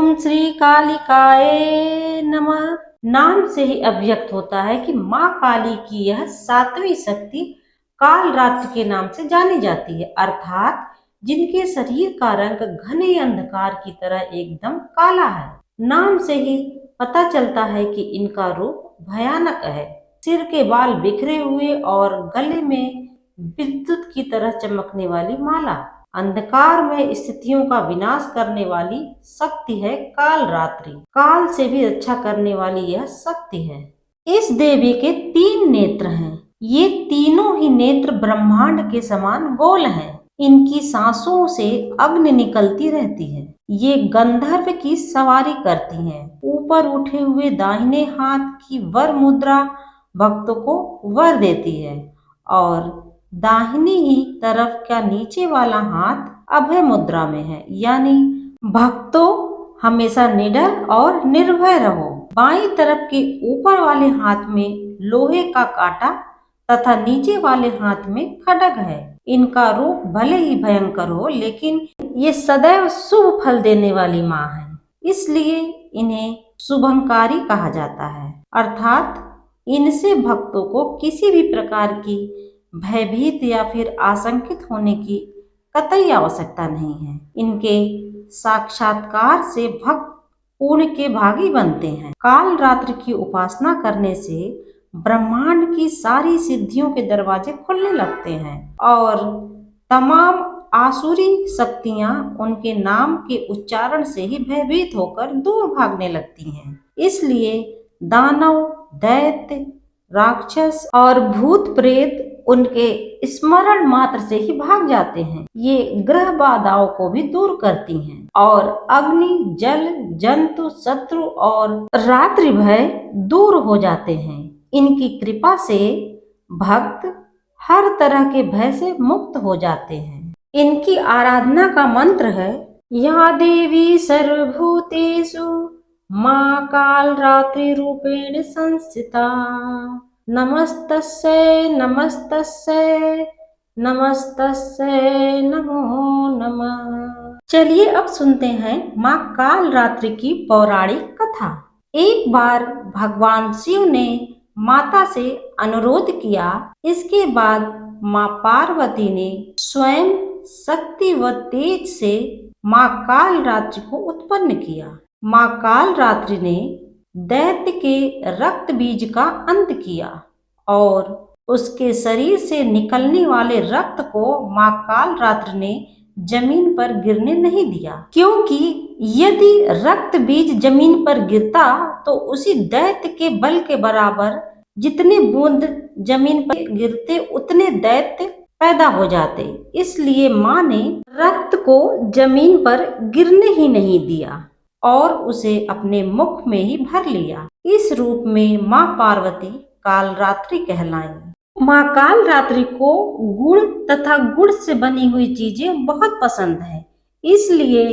ओम श्री कालिकाए नमः। नाम से ही अभिव्यक्त होता है कि माँ काली की यह सातवीं शक्ति काल रात्रि के नाम से जानी जाती है, अर्थात जिनके शरीर का रंग घने अंधकार की तरह एकदम काला है। नाम से ही पता चलता है कि इनका रूप भयानक है। सिर के बाल बिखरे हुए और गले में विद्युत की तरह चमकने वाली माला। अंधकार में स्थितियों का विनाश करने वाली शक्ति है काल रात्रि। काल से भी रक्षा करने वाली यह शक्ति है। इस देवी के 3 नेत्र हैं। ये तीनों ही नेत्र ब्रह्मांड के समान गोल हैं। इनकी सांसों से अग्नि निकलती रहती है। ये गंधर्व की सवारी करती हैं। ऊपर उठे हुए दाहिने हाथ की वर मुद्रा भक्तों को वर देती है और दाहिनी ही तरफ का नीचे वाला हाथ अभय मुद्रा में है, यानी भक्तों हमेशा निडर और निर्भय रहो। बाईं तरफ के ऊपर वाले हाथ में लोहे का कांटा तथा नीचे वाले हाथ में खड्ग है। इनका रूप भले ही भयंकर हो, लेकिन ये सदैव शुभ फल देने वाली माँ है, इसलिए इन्हें शुभंकारी कहा जाता है। अर्थात इनसे भक्तों को किसी भी प्रकार की भयभीत या फिर आशंकित होने की कतई आवश्यकता नहीं है। इनके साक्षात्कार से भक्त पुण्य के भागी बनते हैं। काल रात्रि की उपासना करने से ब्रह्मांड की सारी सिद्धियों के दरवाजे खुलने लगते हैं और तमाम आसुरी शक्तियां उनके नाम के उच्चारण से ही भयभीत होकर दूर भागने लगती हैं। इसलिए दानव, दैत्य, राक्षस और भूत प्रेत उनके स्मरण मात्र से ही भाग जाते हैं। ये ग्रह बाधाओं को भी दूर करती हैं और अग्नि, जल, जंतु, शत्रु और रात्रि भय दूर हो जाते हैं। इनकी कृपा से भक्त हर तरह के भय से मुक्त हो जाते हैं। इनकी आराधना का मंत्र है या देवी सर्वभूतेषु माँ काल रात्रि रूपेण संस्थिता नमस्तस्यै नमस्तस्यै नमस्तस्यै नमो नमः। चलिए अब सुनते हैं माँ काल रात्रि की पौराणिक कथा। एक बार भगवान शिव ने माता से अनुरोध किया। इसके बाद माँ पार्वती ने स्वयं शक्ति व तेज से माँ काल रात्रि को उत्पन्न किया। माँ काल रात्रि ने दैत्य के रक्त बीज का अंत किया और उसके शरीर से निकलने वाले रक्त को माँ काल रात्रि ने जमीन पर गिरने नहीं दिया, क्योंकि यदि रक्त बीज जमीन पर गिरता तो उसी दैत्य के बल के बराबर जितने बूंद जमीन पर गिरते उतने दैत्य पैदा हो जाते। इसलिए माँ ने रक्त को जमीन पर गिरने ही नहीं दिया और उसे अपने मुख में ही भर लिया। इस रूप में माँ पार्वती काल रात्रि कहलाई। माँ काल रात्रि को गुड़ तथा गुड़ से बनी हुई चीजें बहुत पसंद है, इसलिए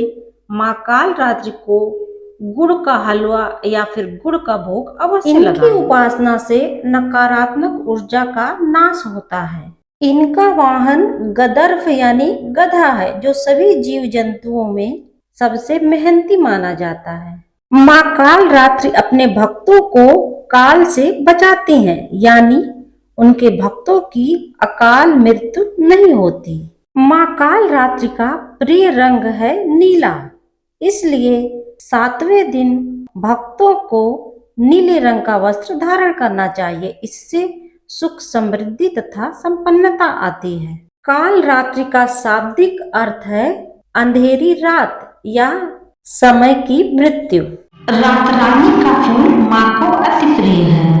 माँ काल रात्रि को गुड़ का हलवा या फिर गुड़ का भोग अवश्य लगाएं। इनकी उपासना से नकारात्मक ऊर्जा का नाश होता है। इनका वाहन गदर्भ यानी गधा है, जो सभी जीव जंतुओं में सबसे मेहनती माना जाता है। माँ काल रात्रि अपने भक्तों को काल से बचाती हैं, यानी उनके भक्तों की अकाल मृत्यु नहीं होती। माँ काल रात्रि का प्रिय रंग है नीला, इसलिए 7वें दिन भक्तों को नीले रंग का वस्त्र धारण करना चाहिए। इससे सुख, समृद्धि तथा संपन्नता आती है। काल रात्रि का शाब्दिक अर्थ है अंधेरी रात या समय की मृत्यु। रात रानी का फूल माँ को अति प्रिय है।